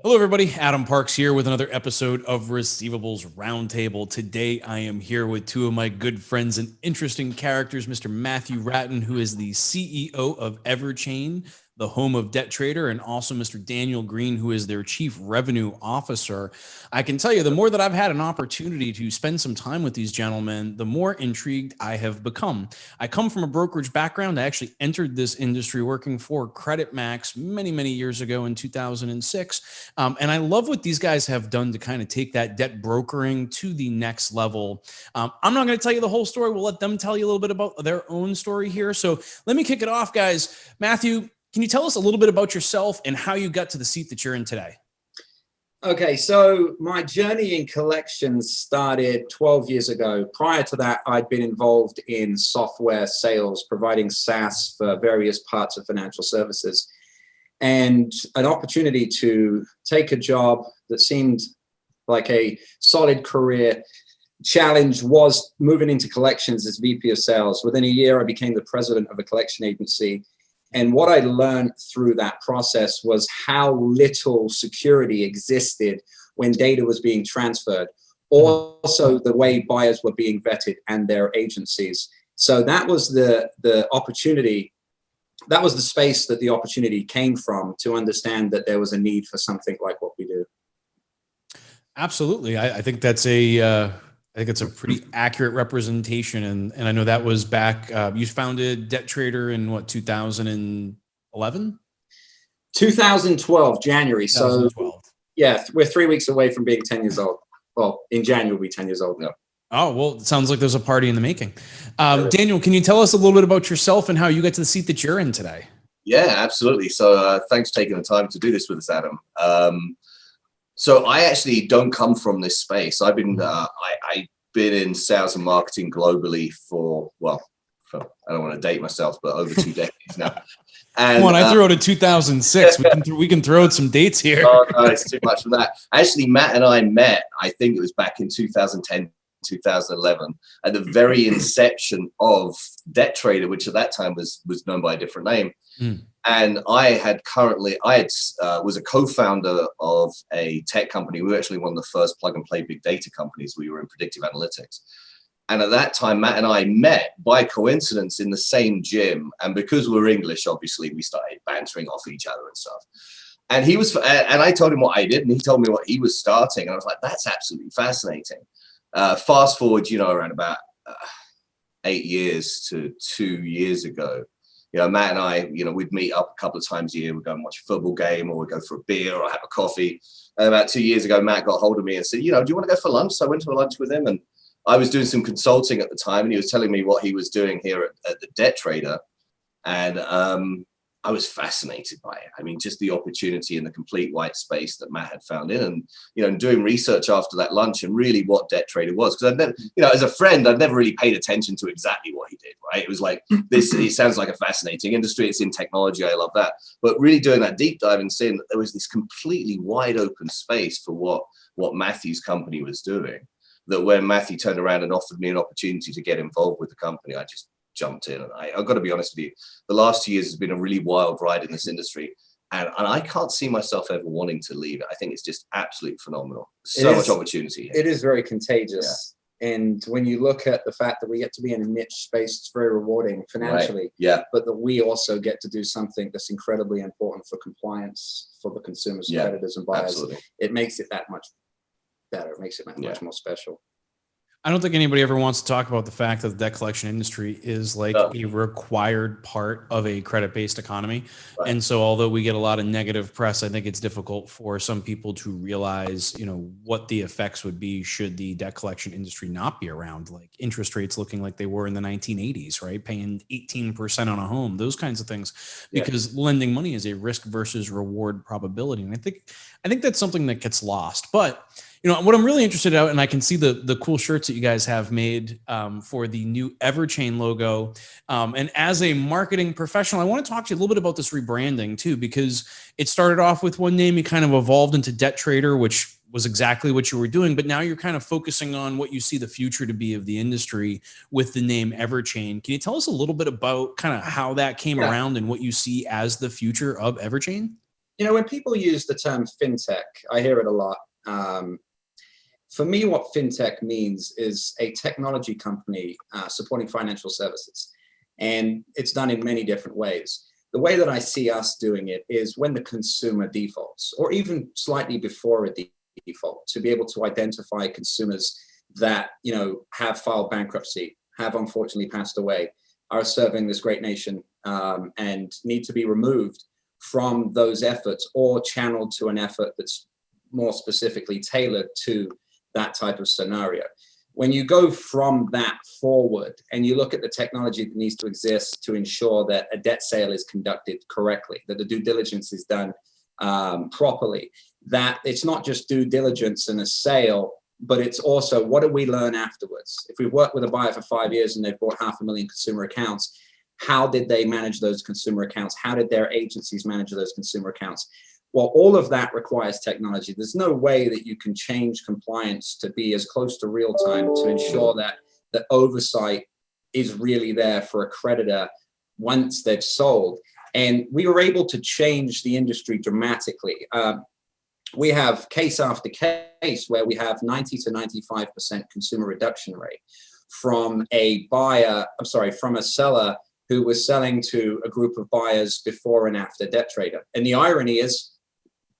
Hello, everybody. Adam Parks here with another episode of Receivables Roundtable. Today, I am here with two of my good friends and interesting characters, Mr. Matthew Wratten, who is the CEO of EverChain, the home of Debt Trader, and also Mr. Daniel Green, who is their Chief Revenue Officer. I can tell you, the more that I've had an opportunity to spend some time with these gentlemen, the more intrigued I have become. I come from a brokerage background. I actually entered this industry working for Credit Max many, many years ago in 2006. And I love what these guys have done to kind of take that debt brokering to the next level. I'm not going to tell you the whole story. We'll let them tell you a little bit about their own story here. So let me kick it off, guys. Matthew, can you tell us a little bit about yourself and how you got to the seat that you're in today? Okay, so my journey in collections started 12 years ago. Prior to that, I'd been involved in software sales, providing SaaS for various parts of financial services. And an opportunity to take a job that seemed like a solid career challenge was moving into collections as VP of sales. Within a year, I became the president of a collection agency. And what I learned through that process was how little security existed when data was being transferred. Also, the way buyers were being vetted and their agencies. So that was the opportunity. That was the space that the opportunity came from, to understand that there was a need for something like what we do. Absolutely. I think that's I think it's a pretty accurate representation. And I know that was back, you founded Debt Trader in what, 2011? 2012, January. 2012. So yeah, we're 3 weeks away from being 10 years old. Well, in January, we'll be 10 years old now. Oh, well, it sounds like there's a party in the making. Daniel, can you tell us a little bit about yourself and how you got to the seat that you're in today? Yeah, absolutely. So thanks for taking the time to do this with us, Adam. So I actually don't come from this space. I've been I've been in sales and marketing globally for I don't want to date myself, but over 2 decades now. And come on, I threw out a 2006. We can throw out some dates here. Oh no, it's too much for that. Actually, Matt and I met, I think it was back in 2010, 2011, at the very inception of Debt Trader, which at that time was known by a different name. And I was a co-founder of a tech company. We were actually one of the first plug and play big data companies. We were in predictive analytics. And at that time, Matt and I met by coincidence in the same gym. And because we're English, obviously, we started bantering off each other and stuff. And I told him what I did, and he told me what he was starting. And I was like, that's absolutely fascinating. Fast forward, around about 8 years to 2 years ago. Matt and I, we'd meet up a couple of times a year. We'd go and watch a football game, or we'd go for a beer or have a coffee. And about 2 years ago, Matt got hold of me and said, do you want to go for lunch? So I went to a lunch with him, and I was doing some consulting at the time, and he was telling me what he was doing here at the Debt Trader. And I was fascinated by it. I mean, just the opportunity in the complete white space that Matt had found in, and doing research after that lunch, and really what Debt Trader was. Because I've never, as a friend, I'd never really paid attention to exactly what he did, right? It was like, it sounds like a fascinating industry. It's in technology. I love that. But really doing that deep dive and seeing that there was this completely wide open space for what Matthew's company was doing, that when Matthew turned around and offered me an opportunity to get involved with the company, I just jumped in. And I've got to be honest with you, the last 2 years has been a really wild ride in this industry, and I can't see myself ever wanting to leave it. I think it's just absolutely phenomenal. So much opportunity here. It is very contagious. Yeah. And when you look at the fact that we get to be in a niche space, it's very rewarding financially. Right. Yeah. But that we also get to do something that's incredibly important for compliance for the consumers, creditors, and buyers. Absolutely. It makes it that much better. It makes it much more special. I don't think anybody ever wants to talk about the fact that the debt collection industry is like a required part of a credit-based economy. Right. And so although we get a lot of negative press, I think it's difficult for some people to realize, what the effects would be should the debt collection industry not be around, like interest rates looking like they were in the 1980s, right? Paying 18% on a home, those kinds of things, because lending money is a risk versus reward probability. And I think that's something that gets lost. But what I'm really interested in, and I can see the cool shirts that you guys have made for the new EverChain logo. And as a marketing professional, I want to talk to you a little bit about this rebranding too, because it started off with one name, you kind of evolved into Debt Trader, which was exactly what you were doing, but now you're kind of focusing on what you see the future to be of the industry with the name EverChain. Can you tell us a little bit about kind of how that came around and what you see as the future of EverChain? You know, when people use the term fintech, I hear it a lot. For me, what fintech means is a technology company supporting financial services. And it's done in many different ways. The way that I see us doing it is when the consumer defaults, or even slightly before a default, to be able to identify consumers that, you know, have filed bankruptcy, have unfortunately passed away, are serving this great nation, and need to be removed from those efforts or channeled to an effort that's more specifically tailored to that type of scenario. When you go from that forward and you look at the technology that needs to exist to ensure that a debt sale is conducted correctly, that the due diligence is done properly, that it's not just due diligence and a sale, but it's also what do we learn afterwards? If we've worked with a buyer for 5 years and they've bought 500,000 consumer accounts, how did they manage those consumer accounts? How did their agencies manage those consumer accounts? Well, all of that requires technology. There's no way that you can change compliance to be as close to real time to ensure that the oversight is really there for a creditor once they've sold. And we were able to change the industry dramatically. We have case after case where we have 90 to 95% consumer reduction rate from a seller who was selling to a group of buyers before and after debt trader. And the irony is,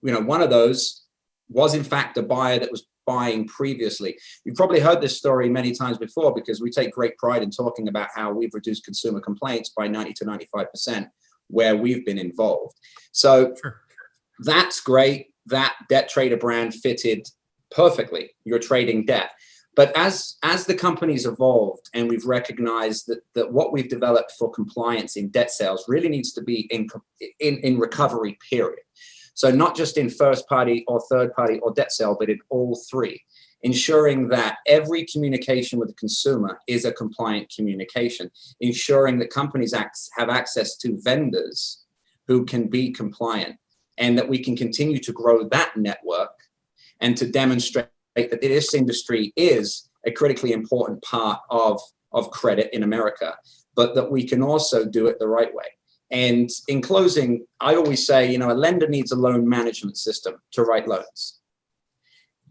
you know, one of those was in fact a buyer that was buying previously. You've probably heard this story many times before because we take great pride in talking about how we've reduced consumer complaints by 90 to 95% where we've been involved. So that's great. That debt trader brand fitted perfectly. You're trading debt. But as the company's evolved and we've recognized that what we've developed for compliance in debt sales really needs to be in recovery period. So not just in first party or third party or debt sale, but in all three, ensuring that every communication with the consumer is a compliant communication, ensuring that companies have access to vendors who can be compliant, and that we can continue to grow that network and to demonstrate that this industry is a critically important part of credit in America, but that we can also do it the right way. And in closing, I always say, you know, a lender needs a loan management system to write loans.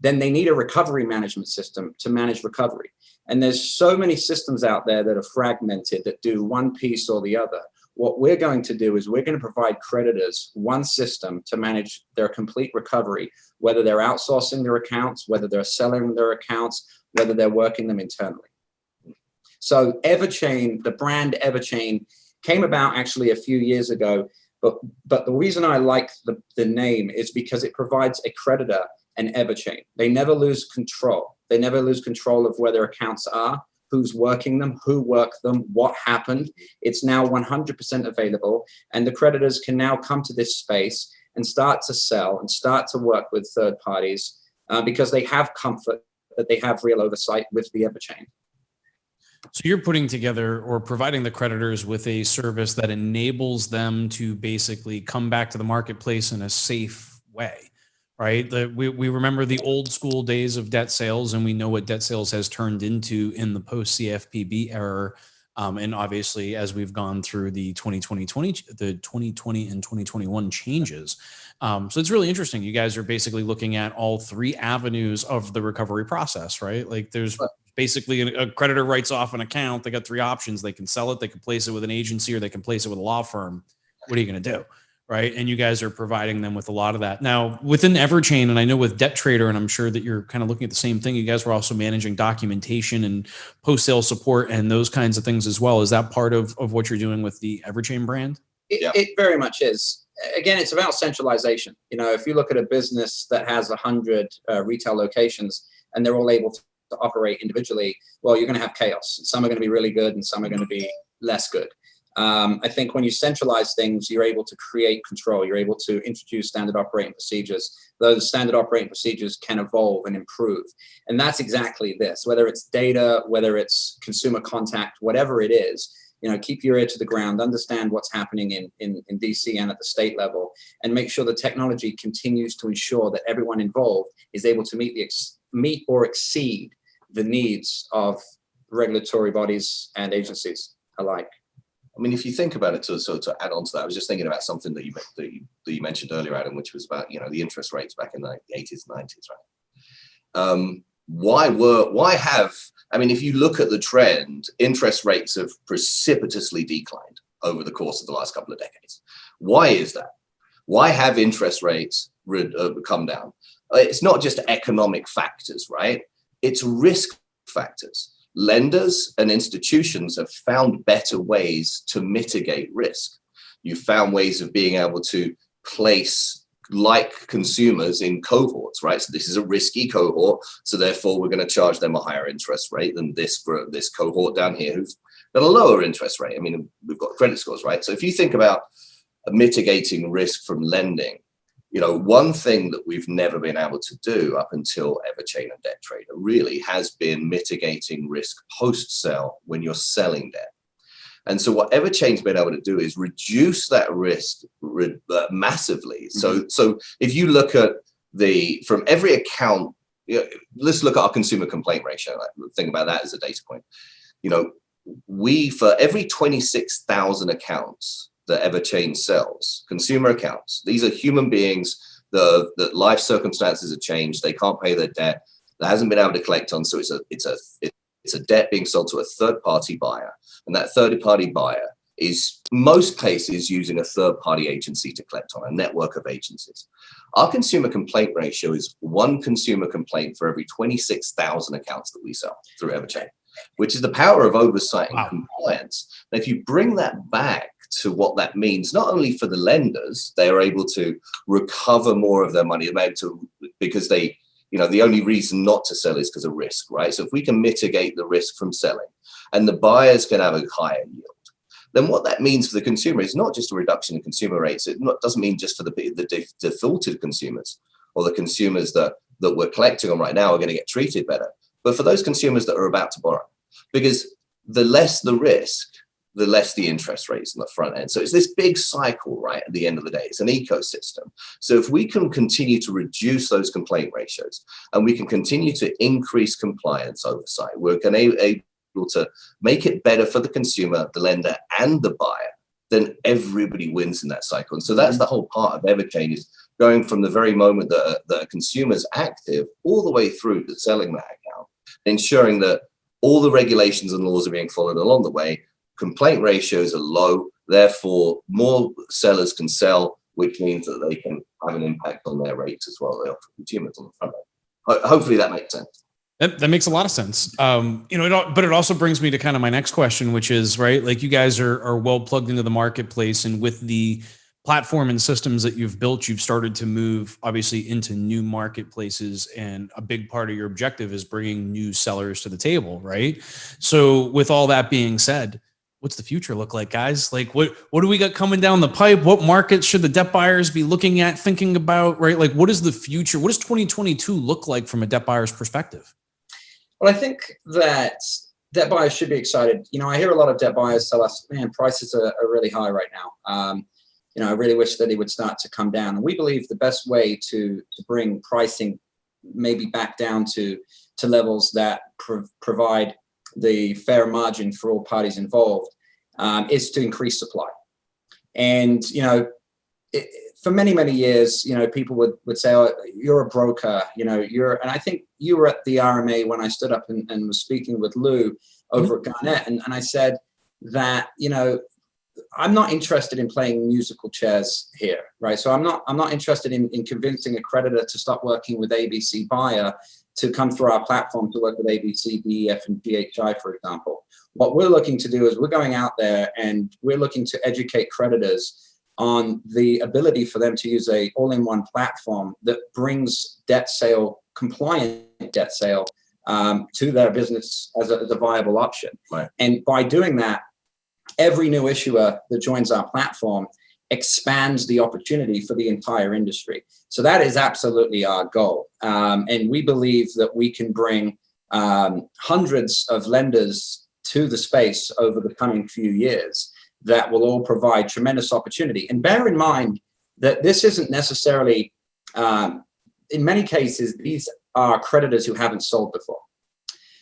Then they need a recovery management system to manage recovery. And there's so many systems out there that are fragmented that do one piece or the other. What we're going to do is we're going to provide creditors one system to manage their complete recovery, whether they're outsourcing their accounts, whether they're selling their accounts, whether they're working them internally. So EverChain, the brand EverChain, came about actually a few years ago, but the reason I like the name is because it provides a creditor an EverChain. They never lose control. They never lose control of where their accounts are, who's working them, who worked them, what happened. It's now 100% available, and the creditors can now come to this space and start to sell and start to work with third parties because they have comfort that they have real oversight with the EverChain. So you're putting together or providing the creditors with a service that enables them to basically come back to the marketplace in a safe way, right? We remember the old school days of debt sales, and we know what debt sales has turned into in the post CFPB era. And obviously, as we've gone through the 2020 and 2021 changes. So it's really interesting. You guys are basically looking at all three avenues of the recovery process, right? Like there's basically a creditor writes off an account. They got three options. They can sell it, they can place it with an agency, or they can place it with a law firm. What are you going to do? Right. And you guys are providing them with a lot of that. Now within EverChain, and I know with Debt Trader, and I'm sure that you're kind of looking at the same thing, you guys were also managing documentation and post-sale support and those kinds of things as well. Is that part of what you're doing with the EverChain brand? It very much is. Again, it's about centralization. You know, if you look at a business that has 100 retail locations and they're all able to operate individually, well, you're going to have chaos. Some are going to be really good and some are going to be less good. I think when you centralize things, you're able to create control. You're able to introduce standard operating procedures. Those standard operating procedures can evolve and improve. And that's exactly this, whether it's data, whether it's consumer contact, whatever it is, keep your ear to the ground, understand what's happening in DC and at the state level, and make sure the technology continues to ensure that everyone involved is able to meet or exceed the needs of regulatory bodies and agencies alike. I mean, if you think about it, to add on to that, I was just thinking about something that you mentioned earlier, Adam, which was about the interest rates back in the 80s and 90s, right? I mean, if you look at the trend, interest rates have precipitously declined over the course of the last couple of decades. Why is that? Why have interest rates come down? It's not just economic factors, right? It's risk factors. Lenders and institutions have found better ways to mitigate risk. You've found ways of being able to place like consumers in cohorts, right? So this is a risky cohort, so therefore we're going to charge them a higher interest rate than this cohort down here who's got a lower interest rate. I mean, we've got credit scores, right? So if you think about mitigating risk from lending, one thing that we've never been able to do up until EverChain and DebtTrader really has been mitigating risk post-sale when you're selling debt. And so what EverChain's been able to do is reduce that risk massively. So if you look at from every account, let's look at our consumer complaint ratio. Think about that as a data point. For every 26,000 accounts that EverChain sells, consumer accounts, these are human beings that life circumstances have changed. They can't pay their debt. That hasn't been able to collect on. So it's a debt being sold to a third-party buyer. And that third-party buyer is most cases using a third-party agency to collect on, a network of agencies. Our consumer complaint ratio is one consumer complaint for every 26,000 accounts that we sell through EverChain, which is the power of oversight and compliance. And if you bring that back to what that means, not only for the lenders, they are able to recover more of their money, because the only reason not to sell is because of risk, right? So if we can mitigate the risk from selling and the buyers can have a higher yield, then what that means for the consumer is not just a reduction in consumer rates. It doesn't mean just for the defaulted consumers or the consumers that we're collecting on right now are going to get treated better, but for those consumers that are about to borrow, because the less the risk, the less the interest rates on the front end. So it's this big cycle, right? At the end of the day, it's an ecosystem. So if we can continue to reduce those complaint ratios and we can continue to increase compliance oversight, we're able to make it better for the consumer, the lender, and the buyer, then everybody wins in that cycle. And so that's the whole part of EverChain, is going from the very moment that a consumer's active all the way through to selling that account, ensuring that all the regulations and laws are being followed along the way. Complaint ratios are low, therefore more sellers can sell, which means that they can have an impact on their rates as well. They offer consumers on the front end. Hopefully that makes sense. That makes a lot of sense. But it also brings me to kind of my next question, which is, right, like you guys are well plugged into the marketplace, and with the platform and systems that you've built, you've started to move obviously into new marketplaces, and a big part of your objective is bringing new sellers to the table, right? So with all that being said, what's the future look like, guys? Like what do we got coming down the pipe? What markets should the debt buyers be looking at, thinking about, right? Like what is the future? What does 2022 look like from a debt buyer's perspective? Well, I think that debt buyers should be excited. I hear a lot of debt buyers tell us, man, prices are really high right now. I really wish that it would start to come down. And we believe the best way to bring pricing maybe back down to levels that provide the fair margin for all parties involved is to increase supply. And, for many, many years, people would say, oh, you're a broker, and I think you were at the RMA when I stood up and was speaking with Lou over at Garnett. And I said that, I'm not interested in playing musical chairs here, right? So I'm not interested in convincing a creditor to stop working with ABC Buyer to come through our platform to work with ABC, DEF, and DHI, for example. What we're looking to do is we're going out there and we're looking to educate creditors on the ability for them to use a all-in-one platform that brings debt sale, compliant debt sale to their business as a viable option. Right. And by doing that, every new issuer that joins our platform expands the opportunity for the entire industry. So that is absolutely our goal. And we believe that we can bring hundreds of lenders to the space over the coming few years that will all provide tremendous opportunity. And bear in mind that this isn't necessarily, in many cases, these are creditors who haven't sold before.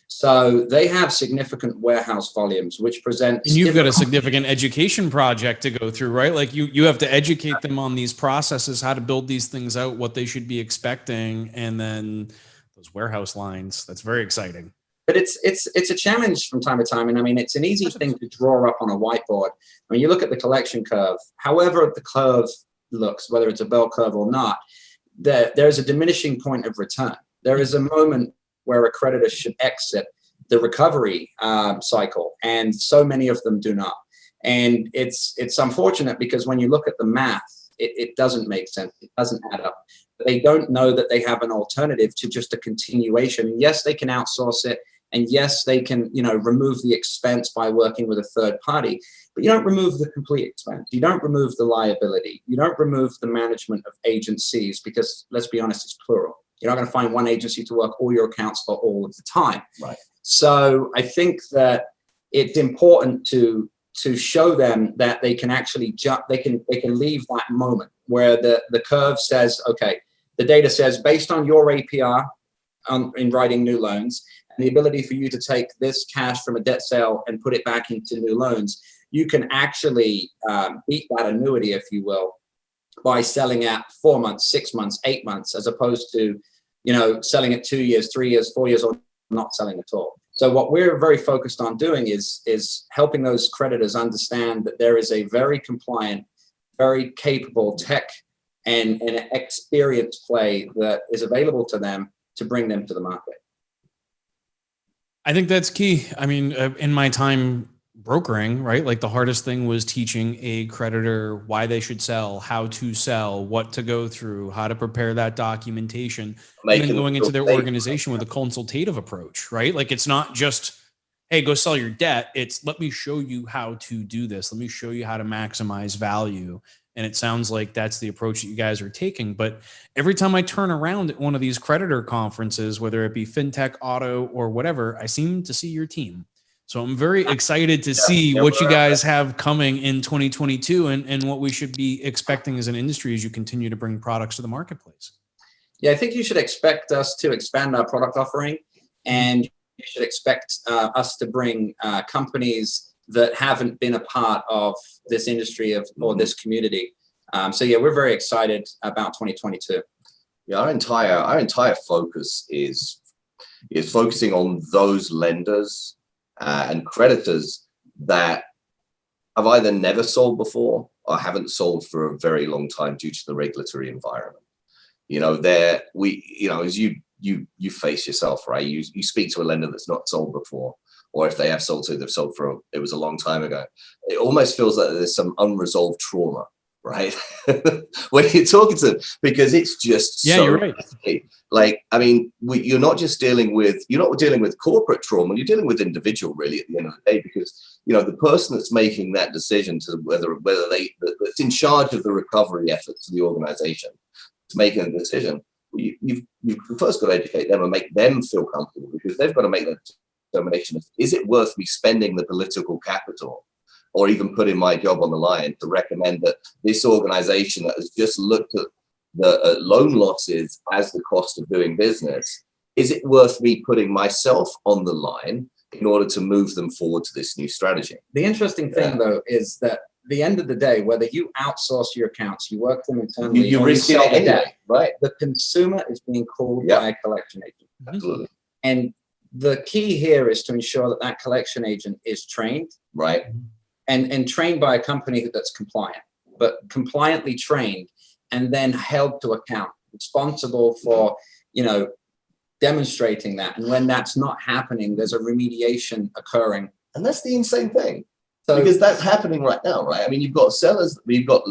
So they have significant warehouse volumes, which presents. And you've got a significant education project to go through, right? Like you have to educate them on these processes, how to build these things out, what they should be expecting, and then those warehouse lines. That's very exciting. But it's a challenge from time to time. And I mean, it's an easy thing to draw up on a whiteboard. When you look at the collection curve, however the curve looks, whether it's a bell curve or not, there's a diminishing point of return. There is a moment where a creditor should exit the recovery cycle, and so many of them do not. And it's unfortunate because when you look at the math, it doesn't make sense. It doesn't add up. They don't know that they have an alternative to just a continuation. Yes, they can outsource it, and yes, they can, remove the expense by working with a third party. But you don't remove the complete expense. You don't remove the liability. You don't remove the management of agencies because, let's be honest, it's plural. You're not going to find one agency to work all your accounts for all of the time. Right. So I think that it's important to show them that they can actually jump. They can leave that moment where the curve says, okay, the data says based on your APR in writing new loans and the ability for you to take this cash from a debt sale and put it back into new loans, you can actually beat that annuity, if you will, by selling at 4 months, 6 months, 8 months, as opposed to selling it 2 years, 3 years, 4 years, or not selling at all. So what we're very focused on doing is helping those creditors understand that there is a very compliant, very capable tech and experience play that is available to them to bring them to the market. I think that's key. I mean, in my time brokering, right? Like the hardest thing was teaching a creditor why they should sell, how to sell, what to go through, how to prepare that documentation, and then going into their organization with a consultative approach, right? Like it's not just, hey, go sell your debt. It's let me show you how to do this. Let me show you how to maximize value. And it sounds like that's the approach that you guys are taking. But every time I turn around at one of these creditor conferences, whether it be fintech, auto, or whatever, I seem to see your team. So I'm very excited to see what you guys have coming in 2022 and what we should be expecting as an industry as you continue to bring products to the marketplace. Yeah, I think you should expect us to expand our product offering, and you should expect us to bring companies that haven't been a part of this industry or this community. So yeah, we're very excited about 2022. Yeah, our entire focus is focusing on those lenders and creditors that have either never sold before or haven't sold for a very long time due to the regulatory environment. As you face yourself, right? You speak to a lender that's not sold before, or if they have sold to, they've sold it was a long time ago. It almost feels like there's some unresolved trauma, right? When you're talking to them, because it's just you're right. Like, I mean, you're not dealing with corporate trauma, you're dealing with individual really at the end of the day, because the person that's making that decision to whether that's in charge of the recovery efforts of the organization to making a decision, you've first got to educate them and make them feel comfortable, because they've got to make that determination of, is it worth me spending the political capital or even putting my job on the line to recommend that this organization that has just looked at the loan losses as the cost of doing business, is it worth me putting myself on the line in order to move them forward to this new strategy? The interesting thing, though, is that at the end of the day, whether you outsource your accounts, you work them internally, you risk it anyway, right? The consumer is being called by a collection agent. Absolutely. And the key here is to ensure that collection agent is trained, right, and trained by a company that's compliant, but compliantly trained, and then held to account, responsible for, demonstrating that. And when that's not happening, there's a remediation occurring. And that's the insane thing. So, because that's happening right now, right? I mean, you've got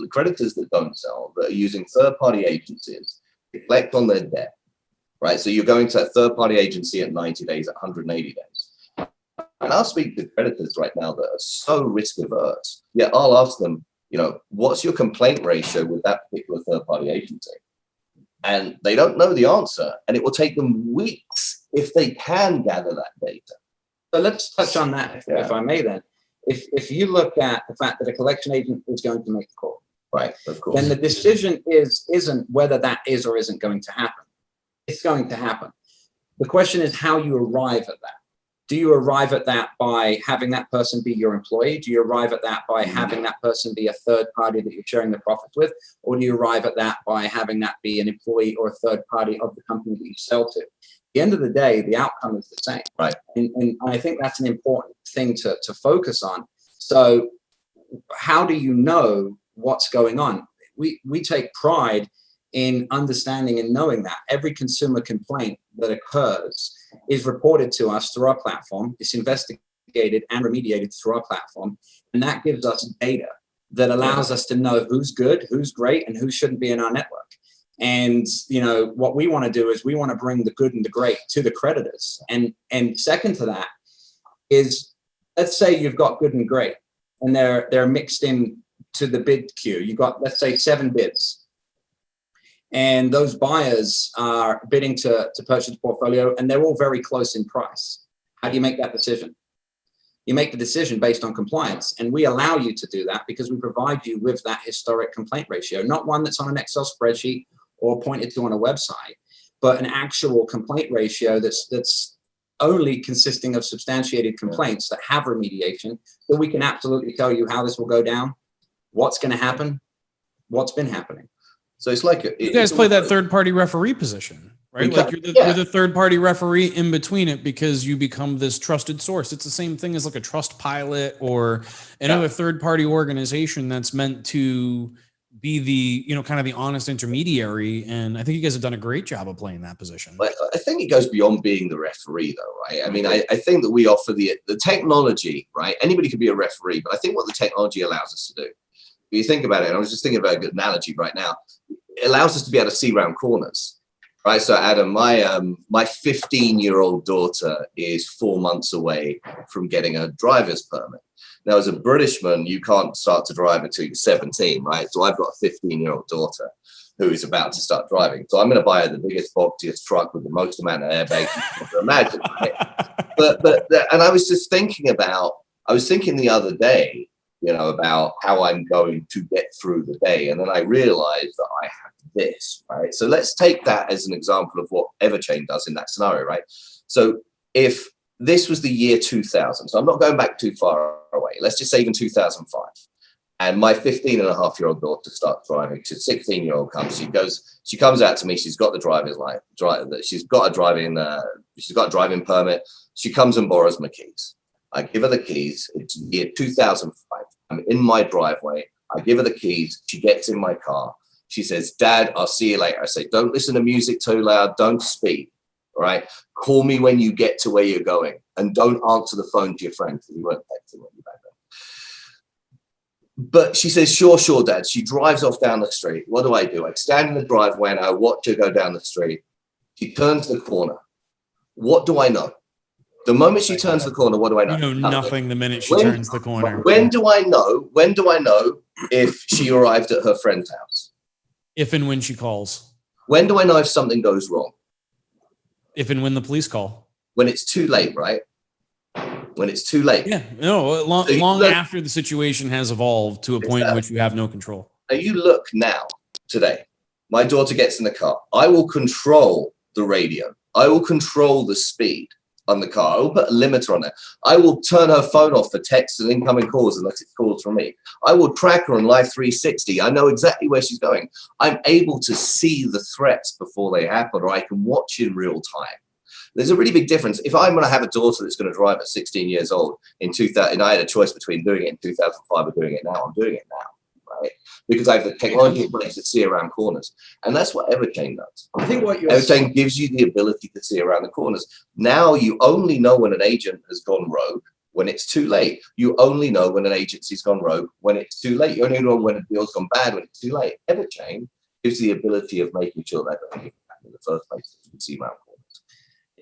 creditors that don't sell, that are using third-party agencies to collect on their debt, right? So you're going to that third-party agency at 90 days, at 180 days. And I'll speak to creditors right now that are so risk-averse. Yeah, I'll ask them, what's your complaint ratio with that particular third-party agency? And they don't know the answer, and it will take them weeks if they can gather that data. So let's touch on that, if I may then. If you look at the fact that a collection agent is going to make a call, Right, of course. then the decision isn't whether that is or isn't going to happen. It's going to happen. The question is how you arrive at that. Do you arrive at that by having that person be your employee? Do you arrive at that by having that person be a third party that you're sharing the profits with? Or do you arrive at that by having that be an employee or a third party of the company that you sell to? At the end of the day, the outcome is the same. Right. And I think that's an important thing to focus on. So how do you know what's going on? We take pride in understanding and knowing that every consumer complaint that occurs is reported to us through our platform. It's investigated and remediated through our platform. And that gives us data that allows us to know who's good, who's great, and who shouldn't be in our network. And, you know, what we want to do is we want to bring the good and the great to the creditors. And second to that is, let's say you've got good and great, and they're mixed in to the bid queue. You've got, let's say, 7 bids. And those buyers are bidding to purchase the portfolio, and they're all very close in price. How do you make that decision? You make the decision based on compliance, and we allow you to do that because we provide you with that historic complaint ratio, not one that's on an Excel spreadsheet or pointed to on a website, but an actual complaint ratio that's only consisting of substantiated complaints that have remediation, so we can absolutely tell you how this will go down, what's going to happen, what's been happening. So it's like you guys play that third-party referee position, right? Like you're the third-party referee in between it because you become this trusted source. It's the same thing as like a Trust Pilot or another third-party organization that's meant to be the, you know, kind of the honest intermediary. And I think you guys have done a great job of playing that position. But I think it goes beyond being the referee, though, right? I mean, I think that we offer the technology, right? Anybody can be a referee, but I think what the technology allows us to do, if you think about it, and I was just thinking about a good analogy right now, it allows us to be able to see around corners, right? So Adam, my 15-year-old daughter is 4 months away from getting a driver's permit. Now, as a Britishman, you can't start to drive until you're 17, right? So I've got a 15-year-old daughter who is about to start driving. So I'm going to buy her the biggest, boxiest truck with the most amount of airbags you can imagine, right? And I was just thinking the other day, you know, about how I'm going to get through the day. And then I realized that I have this, right? So let's take that as an example of what EverChain does in that scenario, right? So if this was the year 2000, so I'm not going back too far away. Let's just say even 2005. And my 15-and-a-half-year-old daughter starts driving. She's 16-year-old comes. She comes out to me. She's got the driver's license. She's got a driving permit. She comes and borrows my keys. I give her the keys. It's year 2005. I'm in my driveway. I give her the keys. She gets in my car. She says, "Dad, I'll see you later." I say, "Don't listen to music too loud. Don't speak. All right. Call me when you get to where you're going, and don't answer the phone to your friend because you weren't texting when you're back then." But she says, sure, Dad. She drives off down the street. What do? I stand in the driveway and I watch her go down the street. She turns the corner. What do I know? The moment she turns the corner, what do I know? You know nothing the minute she turns the corner. When do I know if she arrived at her friend's house? If and when she calls. When do I know if something goes wrong? If and when the police call. When it's too late, right? When it's too late. Yeah, no, long after the situation has evolved to a point in which you have no control. Now you look now, today, my daughter gets in the car. I will control the radio. I will control the speed on the car. I will put a limiter on it. I will turn her phone off for texts and incoming calls unless it's calls from me. I will track her on Live 360. I know exactly where she's going. I'm able to see the threats before they happen, or I can watch in real time. There's a really big difference. If I'm going to have a daughter that's going to drive at 16 years old in 2000, and I had a choice between doing it in 2005 or doing it now, I'm doing it now, right? Because I have the technology in place to see around corners. And that's what EverChain does. I think what EverChain gives you the ability to see around the corners. Now you only know when an agent has gone rogue when it's too late. You only know when an agency's gone rogue when it's too late. You only know when a deal's gone bad when it's too late. EverChain gives the ability of making sure that doesn't happen in the first place. You can see around corners.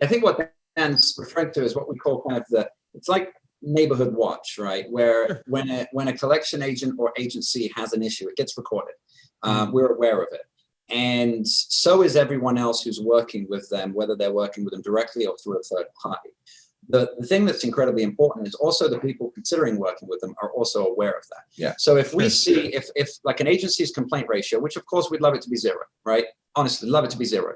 I think what Dan's referring to is what we call kind of it's like neighborhood watch, right? Where when a collection agent or agency has an issue, it gets recorded. We're aware of it. And so is everyone else who's working with them, whether they're working with them directly or through a third party. the thing that's incredibly important is also the people considering working with them are also aware of that. Yeah. So if we see, if like an agency's complaint ratio, which of course we'd love it to be 0, right? Honestly, love it to be 0.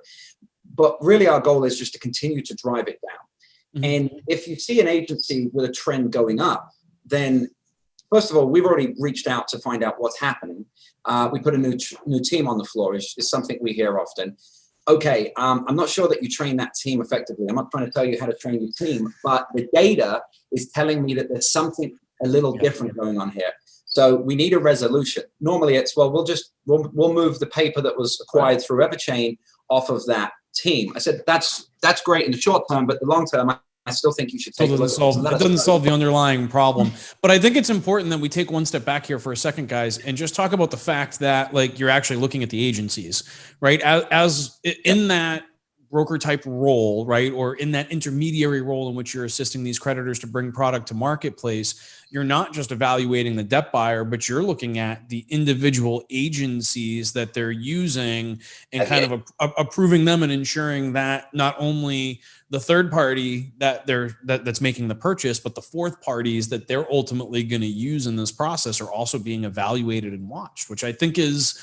But really our goal is just to continue to drive it down. Mm-hmm. And if you see an agency with a trend going up, then first of all, we've already reached out to find out what's happening. We put a new team on the floor is something we hear often. Okay, I'm not sure that you train that team effectively. I'm not trying to tell you how to train your team, but the data is telling me that there's something a little different going on here. So we need a resolution. Normally it's, well, we'll move the paper that was acquired through EverChain off of that team. I said, that's great in the short term, but the long term, I still think you should take a look. It doesn't solve the underlying problem. But I think it's important that we take one step back here for a second, guys, and just talk about the fact that like you're actually looking at the agencies, right? As in that broker type role, right? Or in that intermediary role in which you're assisting these creditors to bring product to marketplace, you're not just evaluating the debt buyer, but you're looking at the individual agencies that they're using and kind of approving them and ensuring that not only the third party that's making the purchase, but the fourth parties that they're ultimately going to use in this process are also being evaluated and watched, which I think is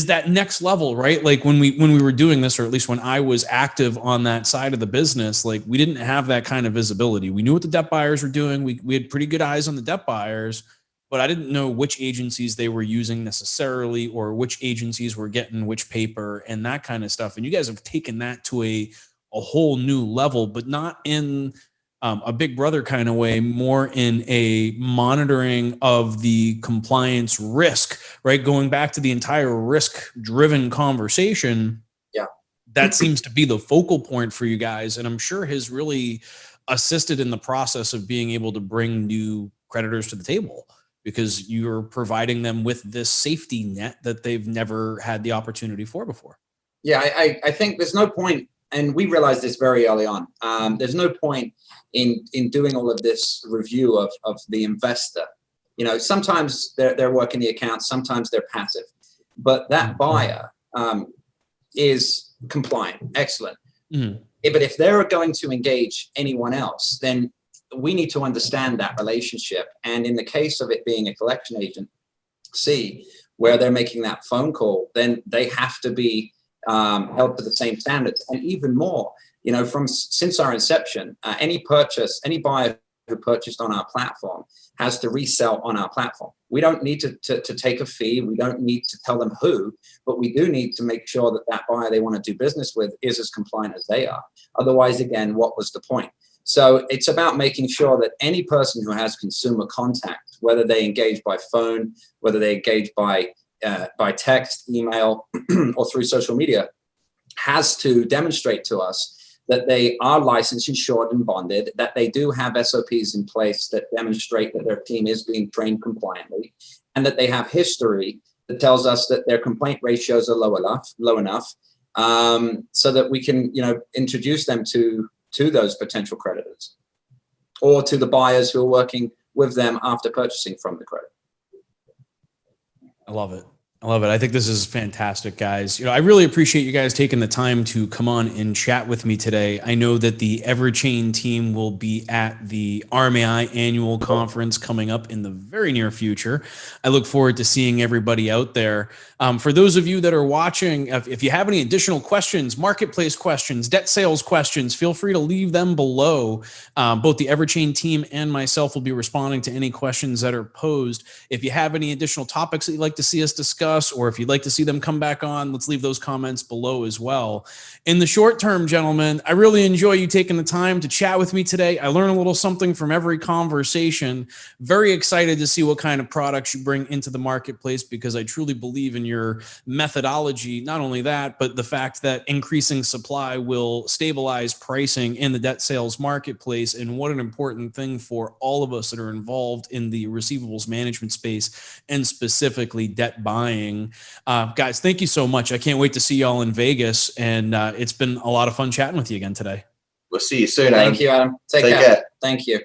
that next level, right? Like when we were doing this, or at least when I was active on that side of the business, like we didn't have that kind of visibility. We knew what the debt buyers were doing. We had pretty good eyes on the debt buyers, but I didn't know which agencies they were using necessarily, or which agencies were getting which paper and that kind of stuff. And you guys have taken that to a whole new level, but not in a big brother kind of way, more in a monitoring of the compliance risk, right? Going back to the entire risk-driven conversation. Yeah, that seems to be the focal point for you guys. And I'm sure has really assisted in the process of being able to bring new creditors to the table, because you're providing them with this safety net that they've never had the opportunity for before. Yeah, I think there's no point, and we realized this very early on, there's no point in doing all of this review of the investor. You know, sometimes they're working the account, sometimes they're passive, but that buyer is compliant, excellent. Mm-hmm. But if they're going to engage anyone else, then we need to understand that relationship. And in the case of it being a collection agent, where they're making that phone call, then they have to be held to the same standards. And even more, you know, since our inception, any buyer who purchased on our platform has to resell on our platform. We don't need to take a fee. We don't need to tell them who, but we do need to make sure that that buyer they want to do business with is as compliant as they are. Otherwise, again, what was the point? So it's about making sure that any person who has consumer contact, whether they engage by phone, whether they engage by text, email, or through social media, has to demonstrate to us that they are licensed, insured, and bonded, that they do have SOPs in place that demonstrate that their team is being trained compliantly, and that they have history that tells us that their complaint ratios are low enough, so that we can, you know, introduce them to those potential creditors or to the buyers who are working with them after purchasing from the creditor. I love it. I love it. I think this is fantastic, guys. You know, I really appreciate you guys taking the time to come on and chat with me today. I know that the EverChain team will be at the RMAI annual conference coming up in the very near future. I look forward to seeing everybody out there. For those of you that are watching, if you have any additional questions, marketplace questions, debt sales questions, feel free to leave them below. Both the EverChain team and myself will be responding to any questions that are posed. If you have any additional topics that you'd like to see us discuss, or if you'd like to see them come back on, let's leave those comments below as well. In the short term, gentlemen, I really enjoy you taking the time to chat with me today. I learn a little something from every conversation. Very excited to see what kind of products you bring into the marketplace, because I truly believe in your methodology. Not only that, but the fact that increasing supply will stabilize pricing in the debt sales marketplace, and what an important thing for all of us that are involved in the receivables management space, and specifically debt buying. Guys, thank you so much. I can't wait to see y'all in Vegas, and it's been a lot of fun chatting with you again today. We'll see you soon, Adam. Thank you, Adam. Take care. Thank you.